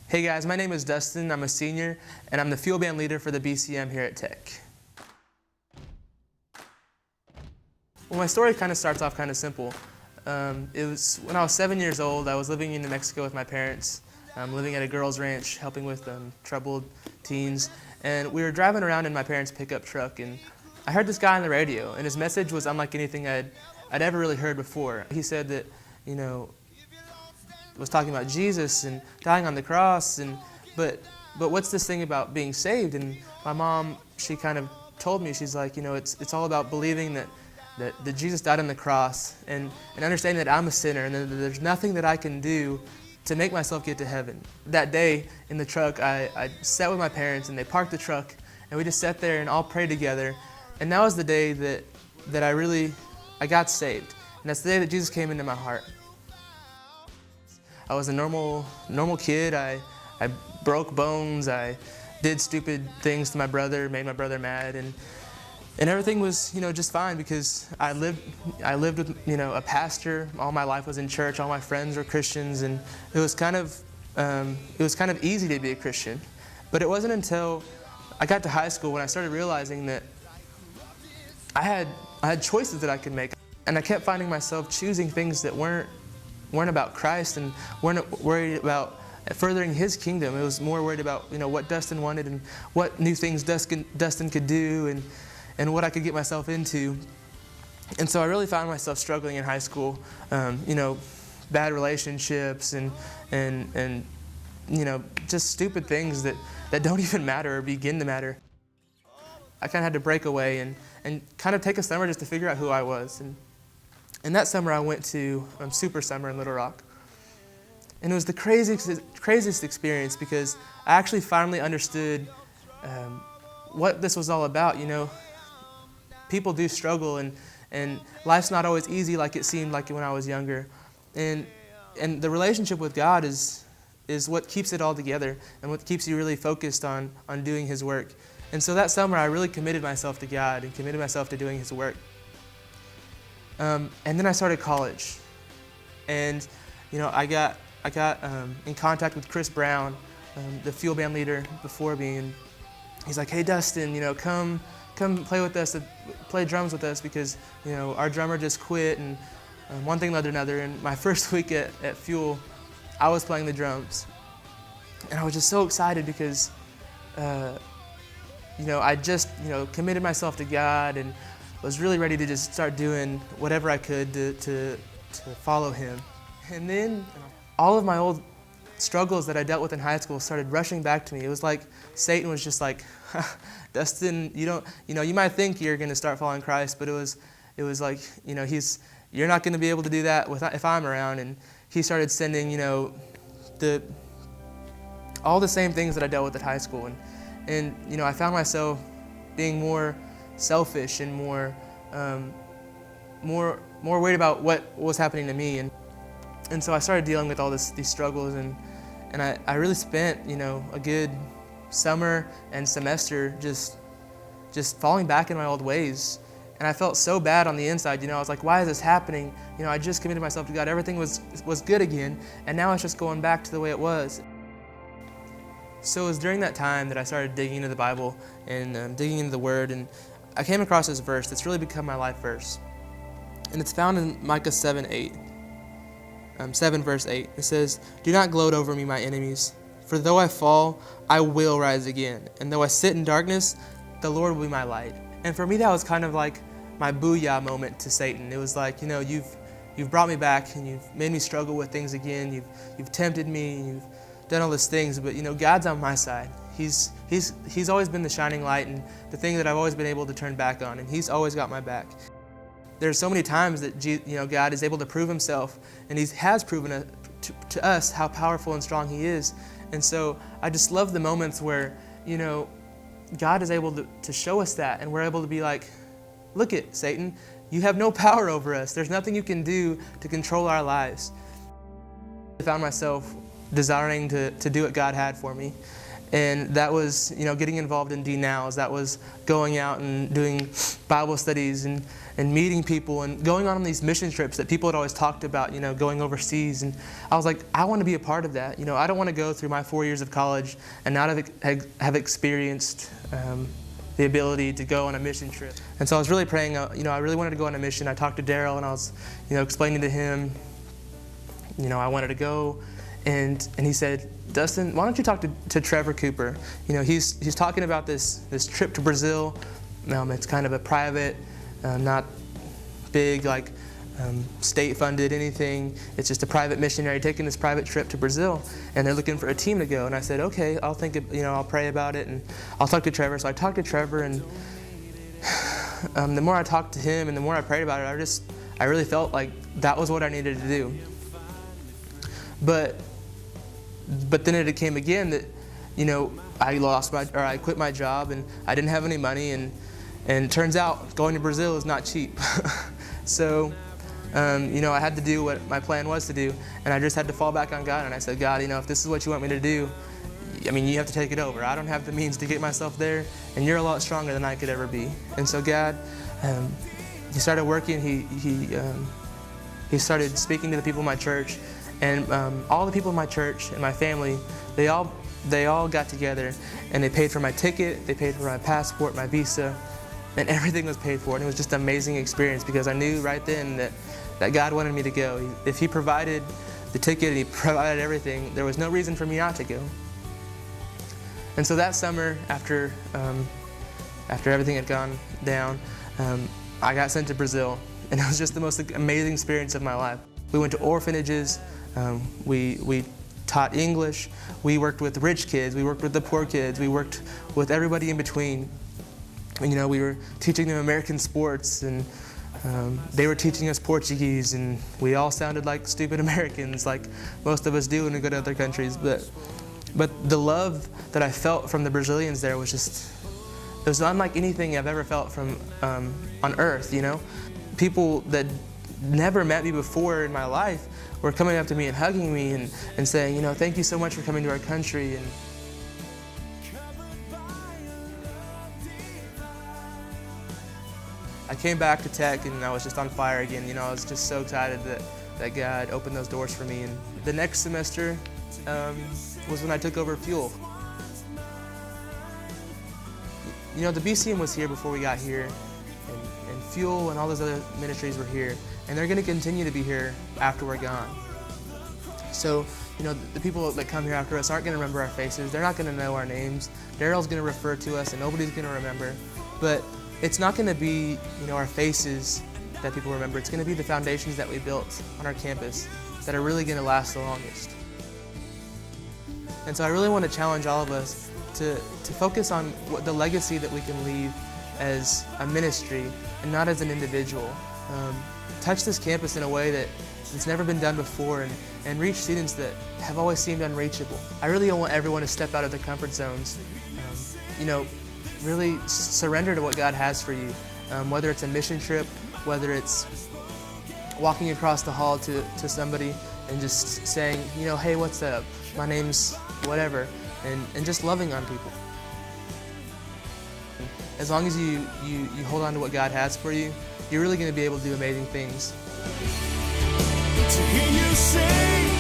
Hey guys, my name is Dustin. I'm a senior, and I'm the field band leader for the BCM here at Tech. Well, my story kind of starts off kind of simple. It was when I was 7 years old. I was living in New Mexico with my parents, living at a girls' ranch, helping with troubled teens. And we were driving around in my parents' pickup truck, and I heard this guy on the radio, and his message was unlike anything I'd ever really heard before. He said that, was talking about Jesus and dying on the cross, but what's this thing about being saved? And my mom, she kind of told me, she's like, it's all about believing that Jesus died on the cross and understanding that I'm a sinner and that there's nothing that I can do to make myself get to heaven. That day in the truck, I sat with my parents, and they parked the truck, and we just sat there and all prayed together. And that was the day that I got saved. And that's the day that Jesus came into my heart. I was a normal kid. I broke bones. I did stupid things to my brother, made my brother mad, and everything was just fine because I lived with a pastor. All my life was in church. All my friends were Christians, and it was kind of easy to be a Christian. But it wasn't until I got to high school when I started realizing that I had choices that I could make, and I kept finding myself choosing things that weren't about Christ and weren't worried about furthering His kingdom. It was more worried about what Dustin wanted and what new things Dustin could do and what I could get myself into. And so I really found myself struggling in high school. Bad relationships and just stupid things that don't even matter or begin to matter. I kind of had to break away and kind of take a summer just to figure out who I was. And that summer I went to Super Summer in Little Rock. And it was the craziest experience because I actually finally understood what this was all about. People do struggle, and life's not always easy like it seemed like when I was younger. And the relationship with God is what keeps it all together and what keeps you really focused on doing His work. And so that summer I really committed myself to God and committed myself to doing His work. And then I started college, and I got in contact with Chris Brown, the field band leader before me, and he's like, "Hey Dustin, come play with us, play drums with us because our drummer just quit," and one thing led to another. And my first week at Fuel, I was playing the drums, and I was just so excited because I just committed myself to God and was really ready to just start doing whatever I could to follow Him. And then all of my old struggles that I dealt with in high school started rushing back to me. It was like Satan was just like, Dustin, you might think you're going to start following Christ, but it was like, you're not going to be able to do that if I'm around. And he started sending, all the same things that I dealt with at high school. And I found myself being more selfish and more worried about what was happening to me. And so I started dealing with all these struggles, and I really spent, a good summer and semester just falling back in my old ways. And I felt so bad on the inside, I was like, why is this happening? I just committed myself to God. Everything was good again, and now it's just going back to the way it was. So it was during that time that I started digging into the Bible and digging into the Word, and I came across this verse that's really become my life verse. And it's found in Micah 7 verse 8. It says, "Do not gloat over me, my enemies, for though I fall, I will rise again. And though I sit in darkness, the Lord will be my light." And for me, that was kind of like my booyah moment to Satan. It was like, you've brought me back and you've made me struggle with things again. You've tempted me, you've done all these things, but God's on my side. He's always been the shining light and the thing that I've always been able to turn back on, and He's always got my back. There's so many times that God is able to prove Himself, and He has proven to us how powerful and strong He is. And so I just love the moments where God is able to show us that, and we're able to be like, look it, Satan, you have no power over us. There's nothing you can do to control our lives. I found myself desiring to do what God had for me. And that was, getting involved in D-Nows. That was going out and doing Bible studies and meeting people and going on these mission trips that people had always talked about, going overseas. And I was like, I want to be a part of that. I don't want to go through my 4 years of college and not have experienced the ability to go on a mission trip. And so I was really praying, I really wanted to go on a mission. I talked to Daryl and I was, explaining to him, I wanted to go. And he said, Dustin, why don't you talk to Trevor Cooper? He's talking about this trip to Brazil. It's kind of a private, not big, like state-funded anything. It's just a private missionary taking this private trip to Brazil, and they're looking for a team to go. And I said, okay, I'll think, I'll pray about it, and I'll talk to Trevor. So I talked to Trevor, and the more I talked to him and the more I prayed about it, I really felt like that was what I needed to do. But then it came again that, I quit my job and I didn't have any money, and it turns out going to Brazil is not cheap. So, I had to do what my plan was to do, and I just had to fall back on God. And I said, God, if this is what you want me to do, you have to take it over. I don't have the means to get myself there, and you're a lot stronger than I could ever be. And so God, he started working. He started speaking to the people in my church. And all the people in my church and my family, they all got together and they paid for my ticket, they paid for my passport, my visa, and everything was paid for. And it was just an amazing experience because I knew right then that God wanted me to go. If He provided the ticket and He provided everything, there was no reason for me not to go. And so that summer, after everything had gone down, I got sent to Brazil, and it was just the most amazing experience of my life. We went to orphanages. We taught English. We worked with rich kids. We worked with the poor kids. We worked with everybody in between. We were teaching them American sports, and they were teaching us Portuguese, and we all sounded like stupid Americans, like most of us do when we go to other countries. But the love that I felt from the Brazilians there was it was unlike anything I've ever felt from on earth. People that never met me before in my life were coming up to me and hugging me and saying, thank you so much for coming to our country. And I came back to Tech and I was just on fire again. I was just so excited that God opened those doors for me. And the next semester was when I took over Fuel. The BCM was here before we got here, and Fuel and all those other ministries were here. And they're going to continue to be here after we're gone. So, the people that come here after us aren't going to remember our faces. They're not going to know our names. Daryl's going to refer to us, and nobody's going to remember. But it's not going to be, our faces that people remember. It's going to be the foundations that we built on our campus that are really going to last the longest. And so I really want to challenge all of us to focus on the legacy that we can leave as a ministry and not as an individual. Touch this campus in a way that it's never been done before, and reach students that have always seemed unreachable. I really want everyone to step out of their comfort zones, really surrender to what God has for you, whether it's a mission trip, whether it's walking across the hall to somebody and just saying, hey, what's up? My name's whatever, and just loving on people. As long as you hold on to what God has for you, you're really going to be able to do amazing things. To hear you say